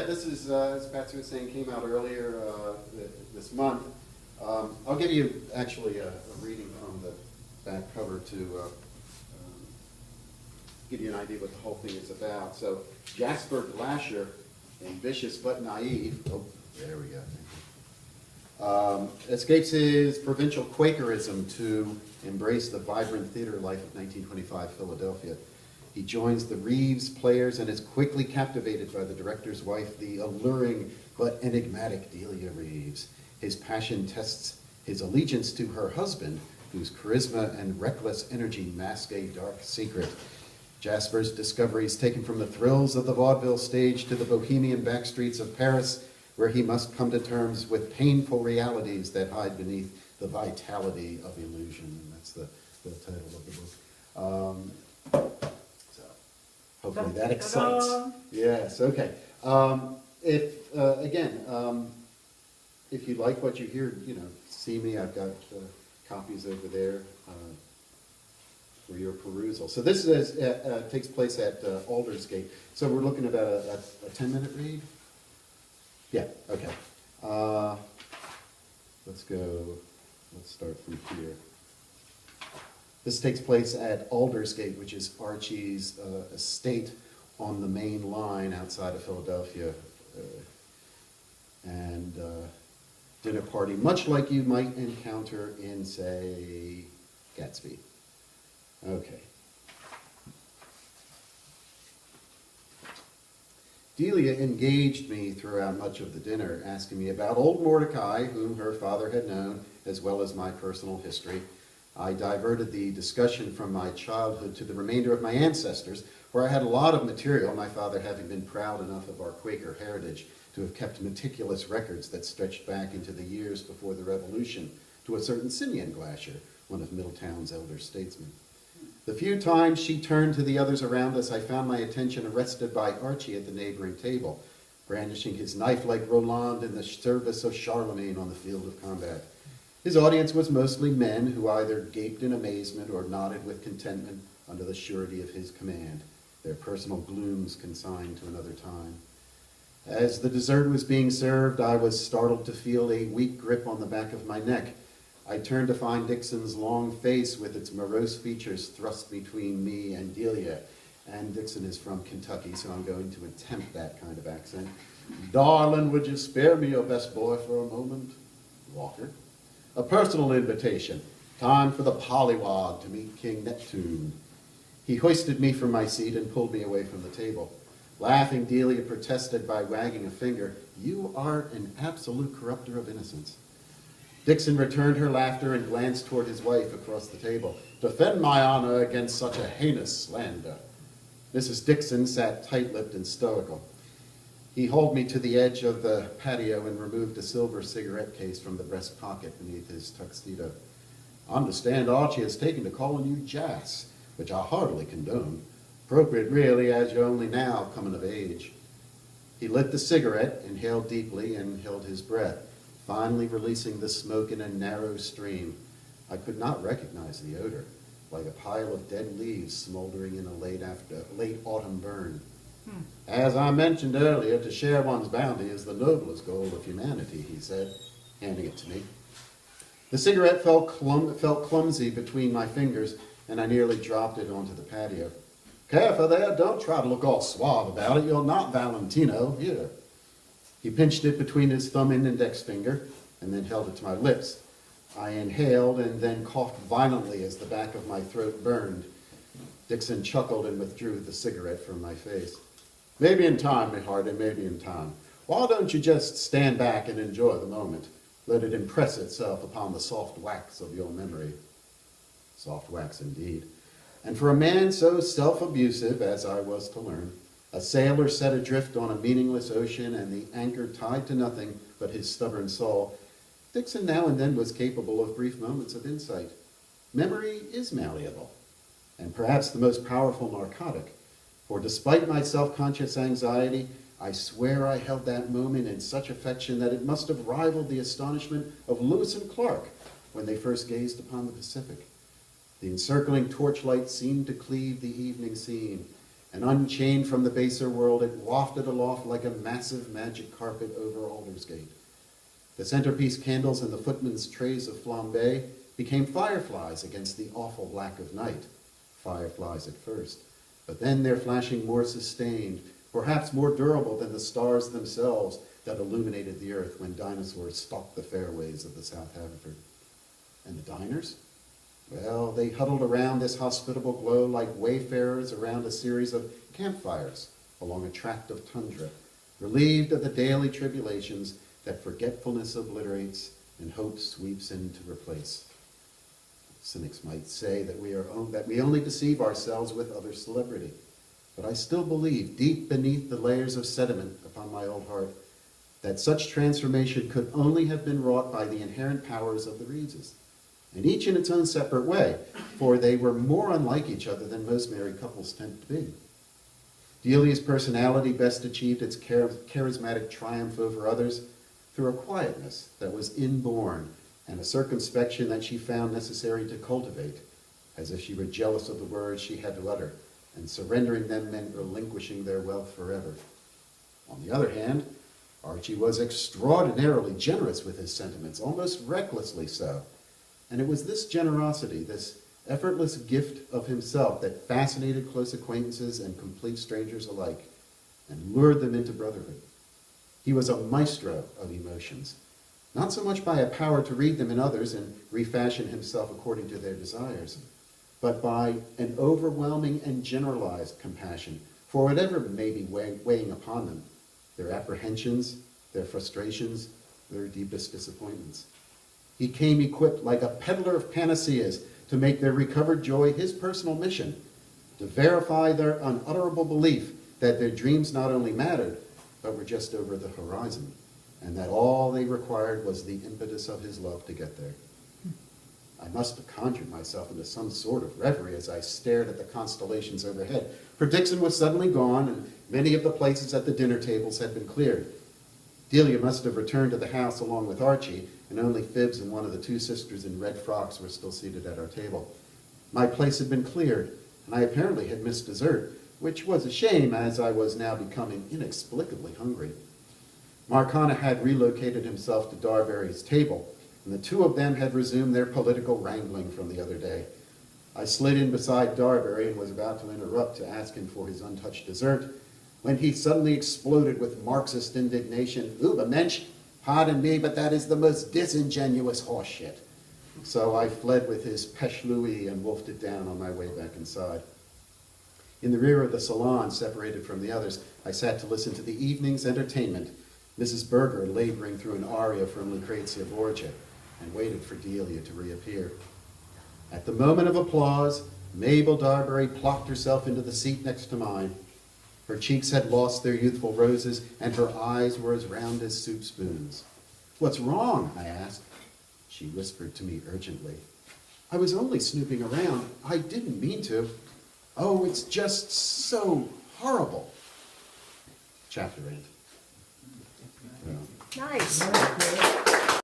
this is, as Patsy was saying, came out earlier this month. I'll give you actually a reading from the back cover to give you an idea what the whole thing is about. So Jasper Glasher, ambitious but naive, oh, there we go, escapes his provincial Quakerism to embrace the vibrant theater life of 1925 Philadelphia. He joins the Reeves Players and is quickly captivated by the director's wife, the alluring but enigmatic Delia Reeves. His passion tests his allegiance to her husband, whose charisma and reckless energy mask a dark secret. Jasper's discoveries taken from the thrills of the vaudeville stage to the bohemian backstreets of Paris, where he must come to terms with painful realities that hide beneath the vitality of illusion. That's the title of the book. So hopefully that excites. Yes, okay. If you like what you hear, see me. I've got copies over there for your perusal. So this takes place at Aldersgate. So we're looking at a 10-minute read? Yeah, okay. Let's start from here. This takes place at Aldersgate, which is Archie's estate on the main line outside of Philadelphia. Dinner party, much like you might encounter in, say, Gatsby. Okay. Delia engaged me throughout much of the dinner, asking me about old Mordecai, whom her father had known, as well as my personal history. I diverted the discussion from my childhood to the remainder of my ancestors, where I had a lot of material, my father having been proud enough of our Quaker heritage to have kept meticulous records that stretched back into the years before the Revolution to a certain Simeon Glasher, one of Middletown's elder statesmen. The few times she turned to the others around us, I found my attention arrested by Archie at the neighboring table, brandishing his knife like Roland in the service of Charlemagne on the field of combat. His audience was mostly men who either gaped in amazement or nodded with contentment under the surety of his command, their personal glooms consigned to another time. As the dessert was being served, I was startled to feel a weak grip on the back of my neck. I turned to find Dixon's long face with its morose features thrust between me and Delia. And Dixon is from Kentucky, so I'm going to attempt that kind of accent. "Darling, would you spare me your best boy for a moment?" Walker. "A personal invitation. Time for the pollywog to meet King Neptune." He hoisted me from my seat and pulled me away from the table. Laughing, Delia protested by wagging a finger. "You are an absolute corrupter of innocence." Dixon returned her laughter and glanced toward his wife across the table. "Defend my honor against such a heinous slander." Mrs. Dixon sat tight-lipped and stoical. He hauled me to the edge of the patio and removed a silver cigarette case from the breast pocket beneath his tuxedo. "I understand Archie has taken to calling you Jas, which I heartily condone. Appropriate, really, as you're only now coming of age." He lit the cigarette, inhaled deeply, and held his breath, finally releasing the smoke in a narrow stream. I could not recognize the odor, like a pile of dead leaves smoldering in a late autumn burn. "As I mentioned earlier, to share one's bounty is the noblest goal of humanity," he said, handing it to me. The cigarette felt clumsy between my fingers, and I nearly dropped it onto the patio. "Careful there, don't try to look all suave about it. You're not Valentino. Here." He pinched it between his thumb and index finger, and then held it to my lips. I inhaled and then coughed violently as the back of my throat burned. Dixon chuckled and withdrew the cigarette from my face. "Maybe in time, my heart, and maybe in time. Why don't you just stand back and enjoy the moment? Let it impress itself upon the soft wax of your memory." Soft wax indeed. And for a man so self-abusive, as I was to learn, a sailor set adrift on a meaningless ocean and the anchor tied to nothing but his stubborn soul, Dixon now and then was capable of brief moments of insight. Memory is malleable, and perhaps the most powerful narcotic, for despite my self-conscious anxiety, I swear I held that moment in such affection that it must have rivaled the astonishment of Lewis and Clark when they first gazed upon the Pacific. The encircling torchlight seemed to cleave the evening scene, and unchained from the baser world, it wafted aloft like a massive magic carpet over Aldersgate. The centerpiece candles and the footmen's trays of flambe became fireflies against the awful black of night. Fireflies at first, but then their flashing more sustained, perhaps more durable than the stars themselves that illuminated the earth when dinosaurs stalked the fairways of the South Haverford. And the diners? Well, they huddled around this hospitable glow like wayfarers around a series of campfires along a tract of tundra, relieved of the daily tribulations that forgetfulness obliterates and hope sweeps in to replace. Cynics might say that we only deceive ourselves with other celebrity, but I still believe, deep beneath the layers of sediment upon my old heart, that such transformation could only have been wrought by the inherent powers of the Reeveses, and each in its own separate way, for they were more unlike each other than most married couples tend to be. Delia's personality best achieved its charismatic triumph over others through a quietness that was inborn and a circumspection that she found necessary to cultivate, as if she were jealous of the words she had to utter, and surrendering them meant relinquishing their wealth forever. On the other hand, Archie was extraordinarily generous with his sentiments, almost recklessly so. And it was this generosity, this effortless gift of himself, that fascinated close acquaintances and complete strangers alike, and lured them into brotherhood. He was a maestro of emotions, not so much by a power to read them in others and refashion himself according to their desires, but by an overwhelming and generalized compassion for whatever may be weighing upon them, their apprehensions, their frustrations, their deepest disappointments. He came equipped like a peddler of panaceas to make their recovered joy his personal mission, to verify their unutterable belief that their dreams not only mattered, but were just over the horizon, and that all they required was the impetus of his love to get there. I must have conjured myself into some sort of reverie as I stared at the constellations overhead, for Dixon was suddenly gone, and many of the places at the dinner tables had been cleared. Delia must have returned to the house along with Archie, and only Phibbs and one of the two sisters in red frocks were still seated at our table. My place had been cleared, and I apparently had missed dessert, which was a shame, as I was now becoming inexplicably hungry. Marcana had relocated himself to Darberry's table, and the two of them had resumed their political wrangling from the other day. I slid in beside Darberry and was about to interrupt to ask him for his untouched dessert, when he suddenly exploded with Marxist indignation. "Ubermensch, pardon me, but that is the most disingenuous horseshit." So I fled with his Peche Louis and wolfed it down on my way back inside. In the rear of the salon, separated from the others, I sat to listen to the evening's entertainment, Mrs. Berger laboring through an aria from Lucrezia Borgia, and waited for Delia to reappear. At the moment of applause, Mabel Darberry plopped herself into the seat next to mine. Her cheeks had lost their youthful roses, and her eyes were as round as soup spoons. "What's wrong?" I asked. She whispered to me urgently. "I was only snooping around. I didn't mean to. Oh, it's just so horrible." Chapter end. Nice.